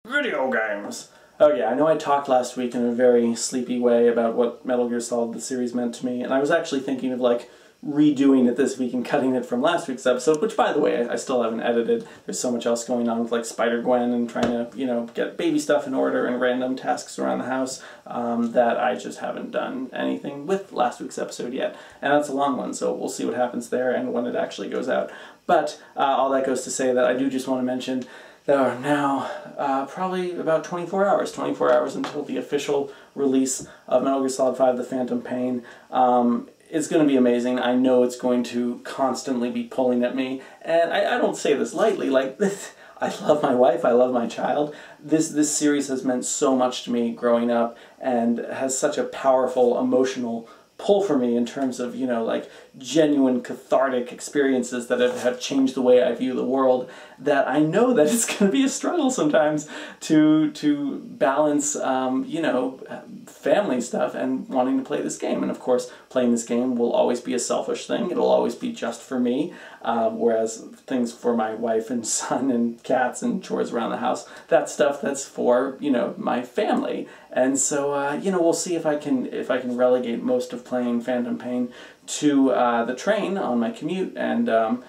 Video games! Oh yeah, I know I talked last week in a very sleepy way about what Metal Gear Solid the series meant to me, and I was actually thinking of like redoing it this week and cutting it from last week's episode, which by the way, I still haven't edited. There's so much else going on with like Spider-Gwen and trying to, you know, get baby stuff in order and random tasks around the house that I just haven't done anything with last week's episode yet. And that's a long one, so we'll see what happens there and when it actually goes out. But all that goes to say that I do just want to mention there are now probably about 24 hours until the official release of Metal Gear Solid 5 The Phantom Pain. It's going to be amazing. I know it's going to constantly be pulling at me, and I don't say this lightly. Like, this, I love my wife, I love my child. This series has meant so much to me growing up, and has such a powerful emotional pull for me in terms of, you know, like genuine cathartic experiences that have changed the way I view the world, that I know that it's going to be a struggle sometimes to balance, you know, family stuff and wanting to play this game. And of course, playing this game will always be a selfish thing. It'll always be just for me, whereas things for my wife and son and cats and chores around the house, that's stuff that's for, you know, my family. And so, you know, we'll see if I can relegate most of playing Phantom Pain to the train on my commute, and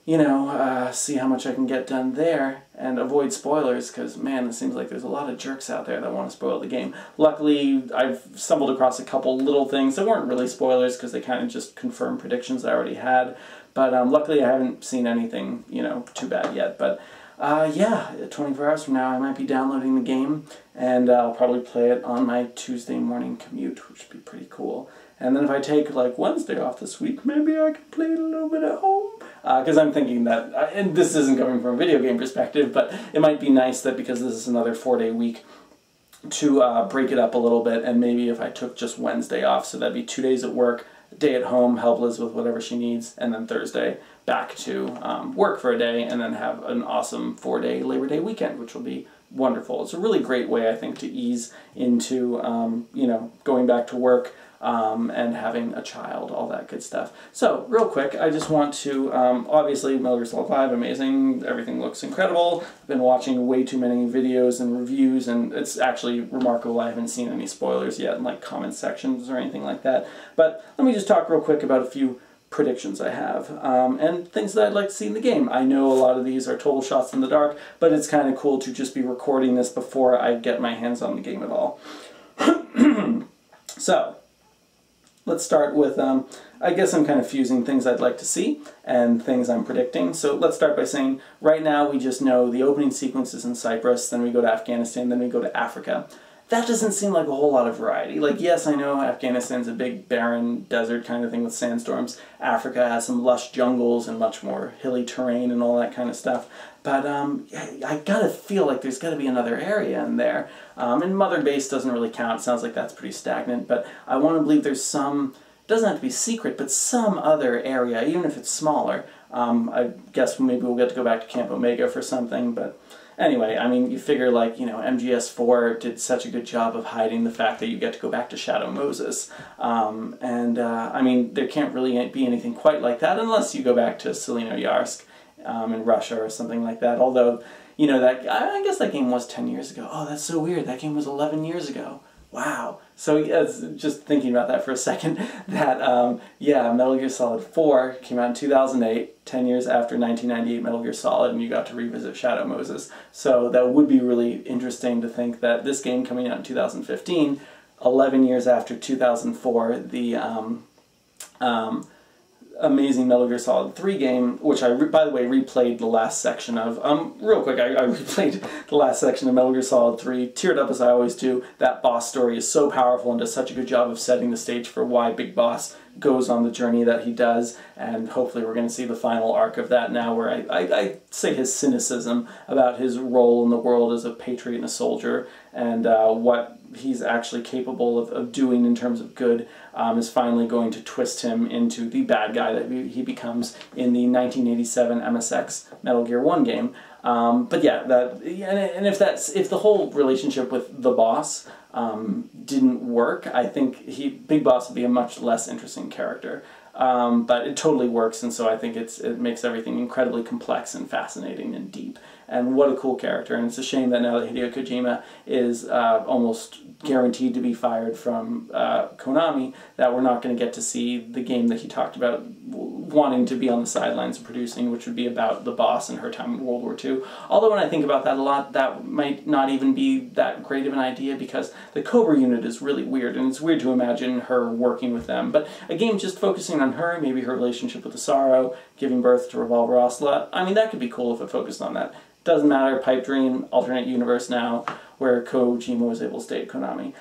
you know, see how much I can get done there and avoid spoilers, because man, it seems like there's a lot of jerks out there that want to spoil the game. Luckily, I've stumbled across a couple little things that weren't really spoilers because they kind of just confirm predictions I already had, but luckily I haven't seen anything, you know, too bad yet. But yeah, 24 hours from now I might be downloading the game, and I'll probably play it on my Tuesday morning commute, which would be pretty cool. And then if I take like Wednesday off this week, maybe I can play it a little bit at home. Because I'm thinking that, and this isn't coming from a video game perspective, but it might be nice that because this is another 4-day week, to break it up a little bit, and maybe if I took just Wednesday off, so that'd be 2 days at work, a day at home, help Liz with whatever she needs, and then Thursday back to work for a day, and then have an awesome 4-day Labor Day weekend, which will be wonderful. It's a really great way, I think, to ease into, you know, going back to work, and having a child, all that good stuff. So, real quick, I just want to, obviously, Metal Gear Solid 5, amazing, everything looks incredible. I've been watching way too many videos and reviews, and it's actually remarkable I haven't seen any spoilers yet in, like, comment sections or anything like that. But let me just talk real quick about a few predictions I have, and things that I'd like to see in the game. I know a lot of these are total shots in the dark, but it's kind of cool to just be recording this before I get my hands on the game at all. So, let's start with, I guess I'm kind of fusing things I'd like to see and things I'm predicting. So let's start by saying, right now we just know the opening sequence is in Cyprus, then we go to Afghanistan, then we go to Africa. That doesn't seem like a whole lot of variety. Like, yes, I know Afghanistan's a big barren desert kind of thing with sandstorms. Africa has some lush jungles and much more hilly terrain and all that kind of stuff. But I gotta feel like there's gotta be another area in there. And Mother Base doesn't really count. It sounds like that's pretty stagnant. But I want to believe there's some, it doesn't have to be secret, but some other area, even if it's smaller. I guess maybe we'll get to go back to Camp Omega for something, but anyway, I mean, you figure, like, you know, MGS4 did such a good job of hiding the fact that you get to go back to Shadow Moses. I mean, there can't really be anything quite like that unless you go back to Selino-Yarsk in Russia or something like that. Although, you know, that I guess that game was 10 years ago. Oh, that's so weird. That game was 11 years ago. Wow. So, yeah, just thinking about that for a second, that, yeah, Metal Gear Solid 4 came out in 2008, 10 years after 1998 Metal Gear Solid, and you got to revisit Shadow Moses. So that would be really interesting to think that this game coming out in 2015, 11 years after 2004, the, amazing Metal Gear Solid 3 game, which I, by the way, replayed the last section of. Real quick, I replayed the last section of Metal Gear Solid 3, teared up as I always do. That boss story is so powerful and does such a good job of setting the stage for why Big Boss goes on the journey that he does, and hopefully we're going to see the final arc of that now, where I say his cynicism about his role in the world as a patriot and a soldier, and what he's actually capable of doing in terms of good, is finally going to twist him into the bad guy that he becomes in the 1987 MSX Metal Gear 1 game. But yeah, and if the whole relationship with the boss didn't work, I think Big Boss would be a much less interesting character. But it totally works, and so I think it makes everything incredibly complex and fascinating and deep. and what a cool character. And it's a shame that now that Hideo Kojima is almost guaranteed to be fired from Konami, that we're not going to get to see the game that he talked about wanting to be on the sidelines of producing, which would be about the boss and her time in World War II. Although when I think about that a lot, that might not even be that great of an idea, because the Cobra unit is really weird, and it's weird to imagine her working with them. But a game just focusing on her, maybe her relationship with Asaro, giving birth to Revolver Ocelot, I mean, that could be cool if it focused on that. Doesn't matter, pipe dream, alternate universe now, where Kojima was able to stay at Konami.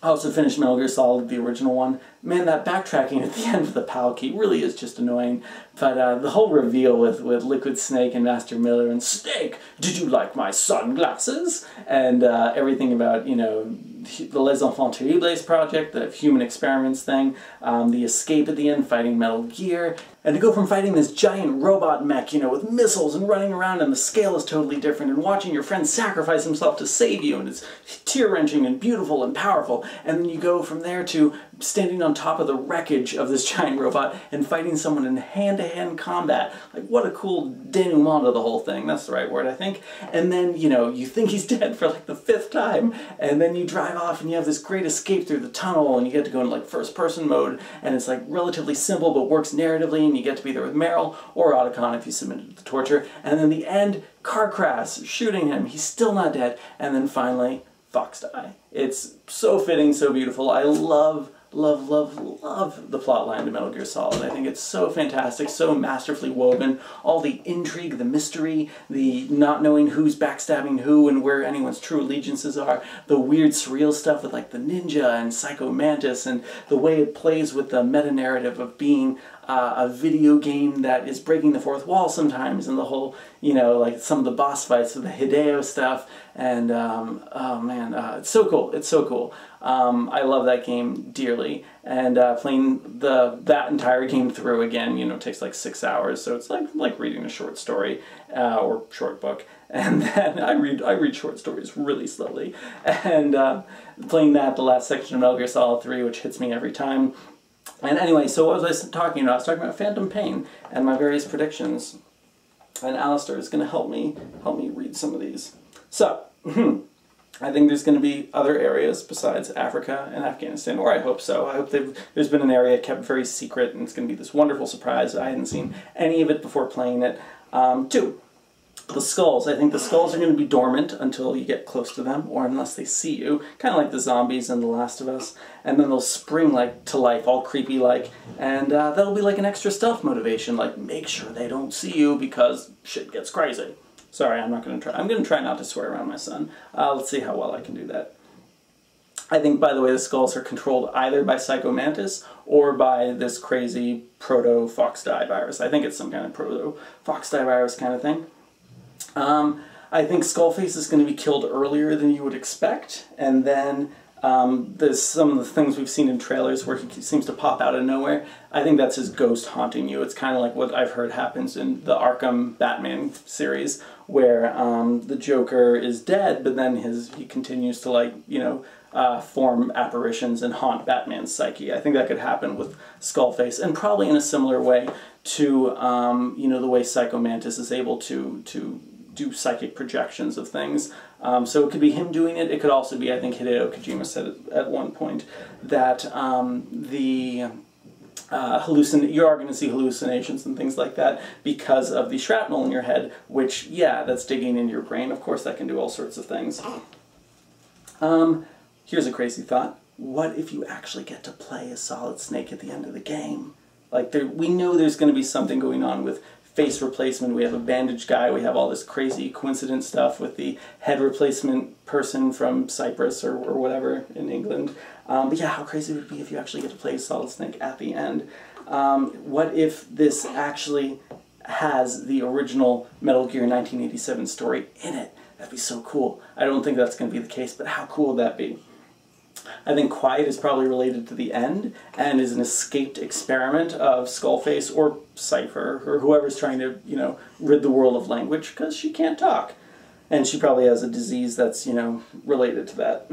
I also finished Metal Gear Solid, the original one. Man, that backtracking at the end of the PAL key really is just annoying. But the whole reveal with Liquid Snake and Master Miller and Snake, did you like my sunglasses? And everything about, you know, the Les Enfants Terribles project, the human experiments thing, the escape at the end, fighting Metal Gear, and to go from fighting this giant robot mech, you know, with missiles and running around, and the scale is totally different, and watching your friend sacrifice himself to save you, and it's tear-wrenching and beautiful and powerful, and then you go from there to standing on top of the wreckage of this giant robot and fighting someone in hand-to-hand combat. Like, what a cool denouement to the whole thing. That's the right word, I think. And then, you know, you think he's dead for like the 5th time, and then you drive off and you have this great escape through the tunnel, and you get to go into like first-person mode, and it's like relatively simple but works narratively, and you get to be there with Meryl or Otacon if you submitted to the torture. And then the end, car crash, shooting him, he's still not dead, and then finally, Fox die. It's so fitting, so beautiful. I love the plot line to Metal Gear Solid. I think it's so fantastic, so masterfully woven. All the intrigue, the mystery, the not knowing who's backstabbing who and where anyone's true allegiances are, the weird surreal stuff with like the ninja and Psycho Mantis, and the way it plays with the meta-narrative of being a video game that is breaking the fourth wall sometimes, and the whole, you know, like some of the boss fights with the Hideo stuff, and oh man, it's so cool, it's so cool. I love that game dearly, and playing that entire game through again, you know, takes like 6 hours, so it's like reading a short story or short book. And then I read short stories really slowly, and playing that, the last section of Metal Gear Solid 3, which hits me every time. And anyway, so what was I talking about? I was talking about Phantom Pain and my various predictions. And Alistair is going to help me read some of these. So, I think there's going to be other areas besides Africa and Afghanistan, or I hope so. I hope there's been an area kept very secret, and it's going to be this wonderful surprise. I hadn't seen any of it before playing it. 2. The skulls. I think the skulls are going to be dormant until you get close to them, or unless they see you, kind of like the zombies in The Last of Us, and then they'll spring like to life, all creepy-like, and that'll be like an extra stealth motivation, like make sure they don't see you because shit gets crazy. Sorry, I'm going to try not to swear around my son. Let's see how well I can do that. I think, by the way, the skulls are controlled either by Psycho Mantis or by this crazy proto-Foxdie virus. I think it's some kind of proto-Foxdie virus kind of thing. I think Skullface is going to be killed earlier than you would expect, and then there's some of the things we've seen in trailers where he seems to pop out of nowhere. I think that's his ghost haunting you. It's kind of like what I've heard happens in the Arkham Batman series, where the Joker is dead, but then he continues to, like, you know, form apparitions and haunt Batman's psyche. I think that could happen with Skullface, and probably in a similar way to you know, the way Psycho Mantis is able to do psychic projections of things. So it could be him doing it. It could also be, I think Hideo Kojima said at one point, that you are going to see hallucinations and things like that because of the shrapnel in your head, which, yeah, that's digging into your brain. Of course, that can do all sorts of things. Here's a crazy thought. What if you actually get to play as Solid Snake at the end of the game? Like, we know there's going to be something going on with face replacement. We have a bandaged guy. We have all this crazy coincidence stuff with the head replacement person from Cyprus or whatever in England. But yeah, how crazy would it be if you actually get to play Solid Snake at the end? What if this actually has the original Metal Gear 1987 story in it? That'd be so cool. I don't think that's going to be the case, but how cool would that be? I think Quiet is probably related to the end and is an escaped experiment of Skullface or Cypher or whoever's trying to, you know, rid the world of language, because she can't talk. And she probably has a disease that's, you know, related to that.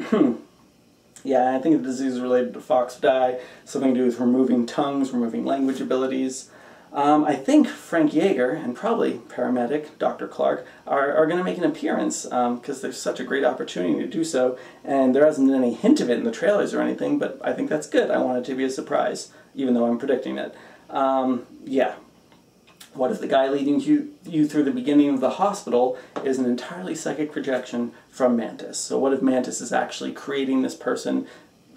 Yeah, I think the disease is related to Foxdie, something to do with removing tongues, removing language abilities. I think Frank Yeager and probably paramedic Dr. Clark are going to make an appearance because there's such a great opportunity to do so, and there hasn't been any hint of it in the trailers or anything, but I think that's good. I want it to be a surprise, even though I'm predicting it. Yeah. What if the guy leading you through the beginning of the hospital is an entirely psychic projection from Mantis? So what if Mantis is actually creating this person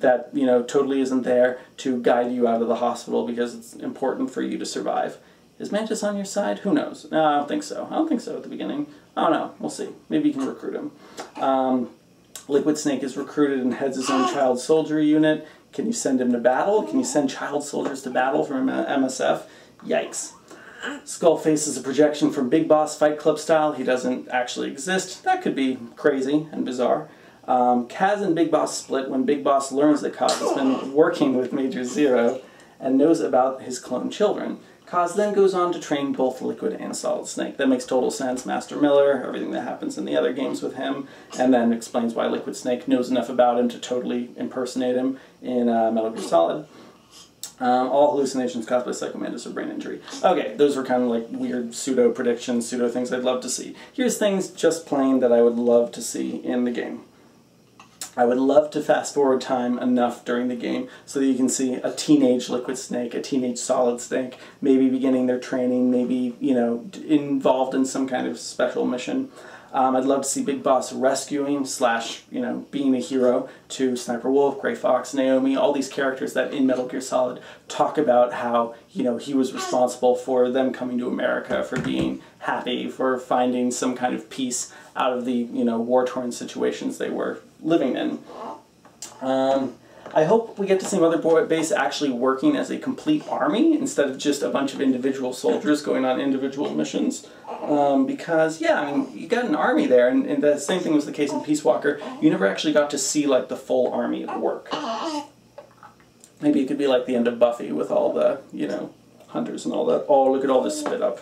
that, you know, totally isn't there to guide you out of the hospital because it's important for you to survive? Is Mantis on your side? Who knows? No, I don't think so. I don't think so at the beginning. I don't know. We'll see. Maybe you can recruit him. Liquid Snake is recruited and heads his own child soldier unit. Can you send him to battle? Can you send child soldiers to battle from MSF? Yikes. Skullface is a projection from Big Boss Fight Club style. He doesn't actually exist. That could be crazy and bizarre. Kaz and Big Boss split when Big Boss learns that Kaz has been working with Major Zero and knows about his clone children. Kaz then goes on to train both Liquid and Solid Snake. That makes total sense. Master Miller, everything that happens in the other games with him, and then explains why Liquid Snake knows enough about him to totally impersonate him in Metal Gear Solid. All hallucinations caused by psychomantis or brain injury. Okay, those were kind of like weird pseudo-predictions, pseudo-things I'd love to see. Here's things just plain that I would love to see in the game. I would love to fast-forward time enough during the game so that you can see a teenage Liquid Snake, a teenage Solid Snake, maybe beginning their training, maybe, you know, involved in some kind of special mission. I'd love to see Big Boss rescuing / you know, being a hero to Sniper Wolf, Gray Fox, Naomi, all these characters that in Metal Gear Solid talk about how, you know, he was responsible for them coming to America, for being happy, for finding some kind of peace out of the, you know, war-torn situations they were living in. I hope we get to see Mother Base actually working as a complete army instead of just a bunch of individual soldiers going on individual missions. Because, yeah, I mean, you got an army there, and the same thing was the case in Peace Walker. You never actually got to see, like, the full army at work. Maybe it could be like the end of Buffy with all the, you know, hunters and all that. Oh, look at all this spit up.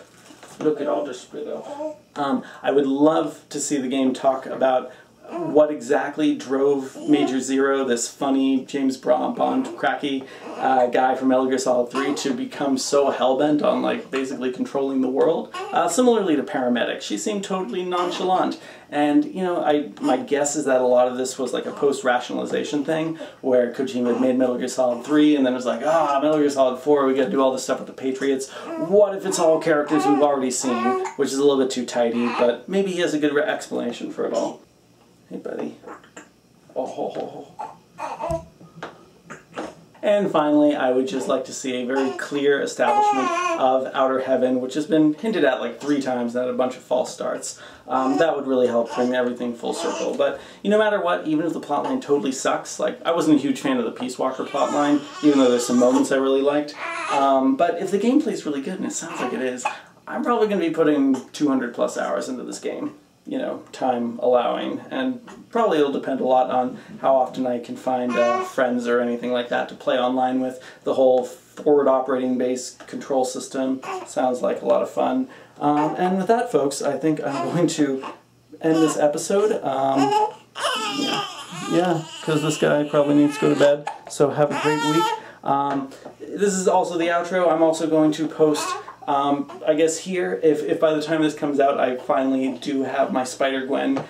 Look at all this spit up. I would love to see the game talk about what exactly drove Major Zero, this funny James Bond cracky guy from Metal Gear Solid 3, to become so hellbent on, like, basically controlling the world. Similarly to Paramedic, she seemed totally nonchalant. And, you know, my guess is that a lot of this was like a post-rationalization thing, where Kojima had made Metal Gear Solid 3 and then was like, Metal Gear Solid 4, we gotta do all this stuff with the Patriots. What if it's all characters we've already seen? Which is a little bit too tidy, but maybe he has a good explanation for it all. Hey, buddy. Oh, ho, ho, ho. And finally, I would just like to see a very clear establishment of Outer Heaven, which has been hinted at like 3 times and had a bunch of false starts. That would really help bring everything full circle. But no matter what, even if the plotline totally sucks, like, I wasn't a huge fan of the Peace Walker plotline, even though there's some moments I really liked. But if the gameplay's really good, and it sounds like it is, I'm probably going to be putting 200 plus hours into this game. You know, time allowing, and probably it'll depend a lot on how often I can find friends or anything like that to play online with. The whole forward operating base control system sounds like a lot of fun. And with that, folks, I think I'm going to end this episode. Yeah, because this guy probably needs to go to bed, so have a great week. This is also the outro. I'm also going to post I guess here, if by the time this comes out I finally do have my Spider-Gwen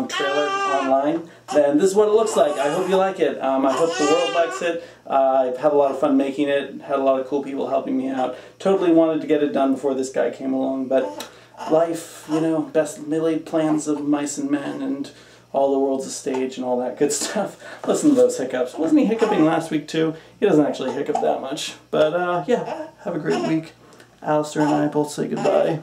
trailer online, then this is what it looks like. I hope you like it. I hope the world likes it. I've had a lot of fun making it, had a lot of cool people helping me out. Totally wanted to get it done before this guy came along, but life, you know, best laid plans of mice and men, and all the world's a stage and all that good stuff. Listen to those hiccups. Wasn't he hiccuping last week too? He doesn't actually hiccup that much. But yeah, have a great week. Alistair and I both say goodbye.